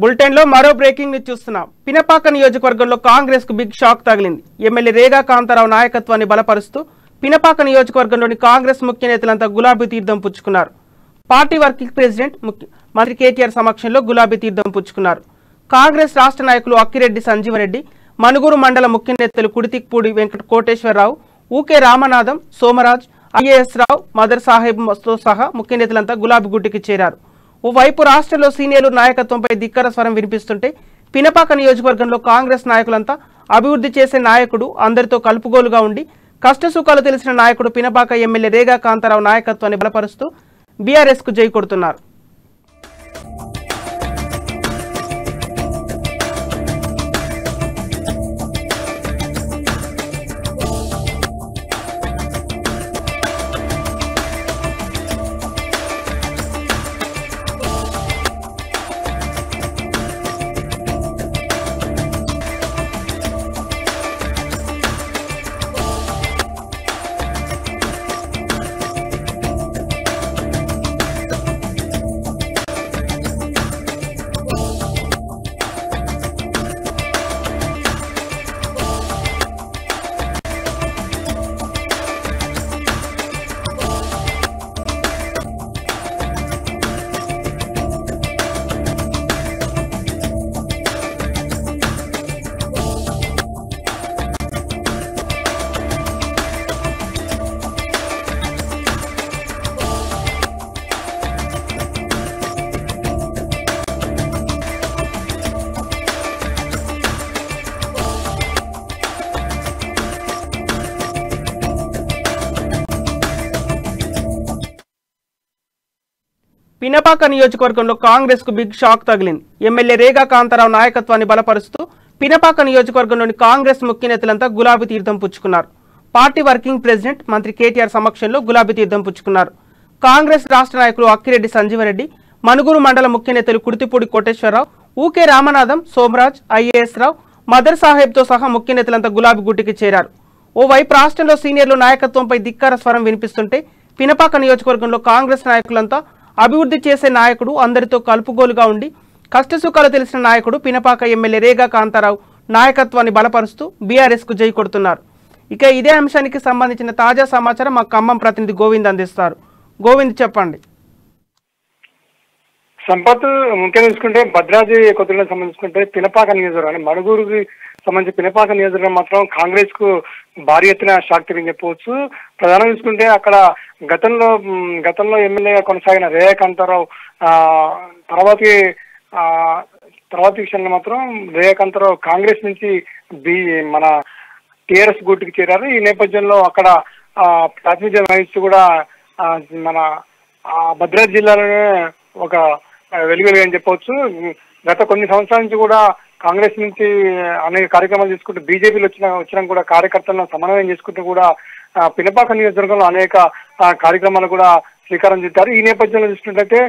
Bulletin లో మరో breaking ని చూస్తున్నాం. పినపాక నియోజకవర్గంలో కాంగ్రెస్ కు బిగ్ షాక్ తగిలింది. ఎమ్మెల్యే రేగా కాంతారావు నాయకత్వాన్ని బలపరుస్తూ పినపాక నియోజకవర్గంలోని కాంగ్రెస్ ముఖ్య నేతలంతా గులాబీ తీర్థం పుచ్చుకున్నారు. పార్టీ వర్కింగ్ ప్రెసిడెంట్ మంత్రి కేటీఆర్ సమక్షంలో గులాబీ తీర్థం పుచ్చుకున్నారు. కాంగ్రెస్ రాష్ట్ర నాయకులు అక్కిరెడ్డి సంజీవరెడ్డి, మనుగూరు మండల ముఖ్య నేతలు కుడితిక్పూడి వెంకట కోటేశ్వరరావు, ఊకే రామనాథం, సోమరాజ్, ఐఏఎస్ రావు, మదర్ సాహెబ్తో సహా ముఖ్య నేతలంతా గులాబీ గుట్టికి చేరారు. ఓవైపు రాష్ట్రంలో సీనియర్లు నాయకత్వంపై ధిక్కర స్వరం వినిపిస్తుంటే పినపాక నియోజకవర్గంలో కాంగ్రెస్ నాయకులంతా అభివృద్ధి చేసే నాయకుడు, అందరితో కలుపుగోలుగా ఉండి కష్టసుఖాలు తెలిసిన నాయకుడు పినపాక ఎమ్మెల్యే రేగా కాంతారావు నాయకత్వాన్ని బలపరుస్తూ బీఆర్ఎస్ కు జై కొడుతున్నారు. పినపాక నియోజకవర్గంలో కాంగ్రెస్ కు బిగ్ షాక్ తగిలింది. ఎమ్మెల్యే రేగా కాంతారావు నాయకత్వాన్ని బలపరుస్తూ పినపాక నియోజకవర్గంలోని కాంగ్రెస్ ముఖ్య నేతలంతా గులాబీ తీర్థం పుచ్చుకున్నారు. పార్టీ వర్కింగ్ ప్రెసిడెంట్ మంత్రి కేటీఆర్ సమక్షంలో గులాబీ తీర్థం పుచ్చుకున్నారు. కాంగ్రెస్ రాష్ట్ర నాయకులు అక్కిరెడ్డి సంజీవరెడ్డి, మనుగూరు మండల ముఖ్య నేతలు కుడితిపూడి కోటేశ్వరరావు, ఊకే రామనాథం, సోమరాజ్, ఐఏఎస్ రావు, మదర్ సాహెబ్తో సహా ముఖ్య నేతలంతా గులాబీ గుట్టికి చేరారు. ఓవైపు రాష్ట్రంలో సీనియర్లు నాయకత్వంపై ధిక్కర స్వరం వినిపిస్తుంటే పినపాక నియోజకవర్గంలో కాంగ్రెస్ నాయకులంతా అభివృద్ధి చేసే నాయకుడు, అందరితో కలుపుగోలుగా ఉండి కష్టసుఖాలు తెలిసిన నాయకుడు పినపాక ఎమ్మెల్యే రేగా కాంతారావు నాయకత్వాన్ని బలపరుస్తూ బీఆర్ఎస్ కు జై కొడుతున్నారు. ఇక ఇదే అంశానికి సంబంధించిన తాజా సమాచారం మా ఖమ్మం ప్రతినిధి గోవింద్ అందిస్తారు. గోవింద్, చెప్పండి. సంపత్, ముఖ్యంగా చూసుకుంటే భద్రాద్రి కొత్తగూడెం సంబంధించుకుంటే పినపాక నియోజకవర్గం, మడుగూరుకి సంబంధించి పినపాక నియోజకవర్గం మాత్రం కాంగ్రెస్ కు భారీ ఎత్తున షాక్ తగిలిందని చెప్పవచ్చు. ప్రధానంగా చూసుకుంటే అక్కడ గతంలో ఎమ్మెల్యేగా కొనసాగిన రేగా కాంతారావు తర్వాత విషయంలో మాత్రం రేగా కాంతారావు కాంగ్రెస్ నుంచి మన టీఆర్ఎస్ గూటికి చేరారు. ఈ నేపథ్యంలో అక్కడ ప్రాతినిధ్యం వహిస్తూ కూడా మన భద్రాద్రి జిల్లాలోనే ఒక వెలుగులు అని చెప్పవచ్చు. గత కొన్ని సంవత్సరాల నుంచి కూడా కాంగ్రెస్ నుంచి అనేక కార్యక్రమాలు చేసుకుంటూ బీజేపీలో వచ్చినా కూడా కార్యకర్తలను సమన్వయం చేసుకుంటూ కూడా పినపాక నియోజకవర్గంలో అనేక కార్యక్రమాలు కూడా శ్రీకారం చుట్టారు. ఈ నేపథ్యంలో చూసుకున్నట్లయితే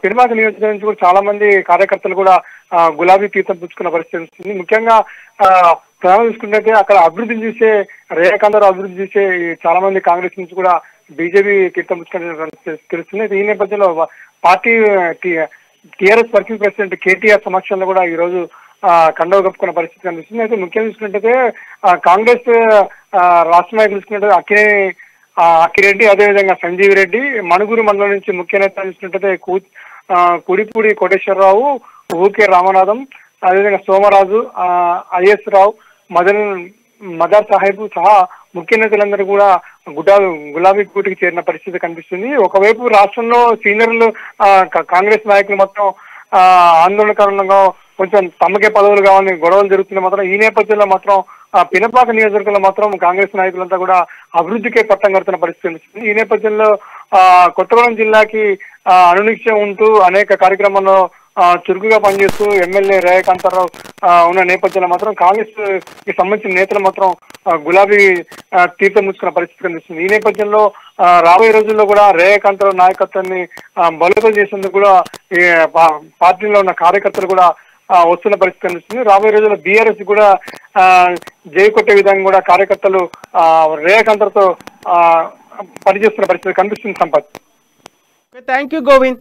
పినపాక నియోజకవర్గం నుంచి కూడా చాలా మంది కార్యకర్తలు కూడా గులాబీ తీర్థం పుచ్చుకున్న పరిస్థితి వస్తుంది. ముఖ్యంగా ప్రధానం చూసుకున్నట్లయితే అక్కడ అభివృద్ధిని చూసే రేగా కాంతారావు అభివృద్ధి చూసే చాలా మంది కాంగ్రెస్ నుంచి కూడా బీజేపీ తీర్థం పుచ్చుకున్న తెలుస్తుంది. ఈ నేపథ్యంలో party TRS working president KTR సమక్షంలో కూడా ఈ రోజు కండవ కప్పుకున్న పరిస్థితి కనిపిస్తుంది. అయితే ముఖ్యంగా చూసుకున్నట్టయితే కాంగ్రెస్ రాష్ట్ర నాయకులు చూసుకున్నట్టు అక్కిరెడ్డి, అదేవిధంగా సంజీవ్ రెడ్డి, మణుగూరు మండలం నుంచి ముఖ్య నేతలు చూసుకున్నట్టయితే కుడిపూడి కోటేశ్వరరావు, ఊకే రామనాథం, అదేవిధంగా Somaraju, is Rao, mother Saheb సహా ముఖ్య నేతలందరూ కూడా గులాబీ గూటికి చేరిన పరిస్థితి కనిపిస్తుంది. ఒకవైపు రాష్ట్రంలో సీనియర్లు కాంగ్రెస్ నాయకులు మొత్తం ఆందోళన కారణంగా కొంచెం తమకే పదవులు కావాలని గొడవలు జరుగుతున్న మాత్రం ఈ నేపథ్యంలో మాత్రం పినపాక నియోజకవర్గంలో మాత్రం కాంగ్రెస్ నాయకులంతా కూడా అభివృద్ధికే పట్టం కడుతున్న పరిస్థితి కనిపిస్తుంది. ఈ నేపథ్యంలో కొత్తగూడెం జిల్లాకి అనునిత్యం ఉంటూ అనేక కార్యక్రమాల్లో చురుకుగా పనిచేస్తూ ఎమ్మెల్యే రేగా కాంతారావు ఉన్న నేపథ్యంలో మాత్రం కాంగ్రెస్ కి సంబంధించిన నేతలు మాత్రం గులాబీ తీర్థం ముచ్చుకున్న పరిస్థితి కనిపిస్తుంది. ఈ నేపథ్యంలో రాబోయే రోజుల్లో కూడా రేగా కాంతారావు నాయకత్వాన్ని బలోపేతం చేసేందుకు కూడా పార్టీలో ఉన్న కార్యకర్తలు కూడా వస్తున్న పరిస్థితి కనిపిస్తుంది. రాబోయే రోజుల్లో బీఆర్ఎస్ కూడా జై కొట్టే విధంగా కూడా కార్యకర్తలు రేగా కాంతారావుతో పనిచేస్తున్న పరిస్థితి కనిపిస్తుంది. Sampath, thank you Govind.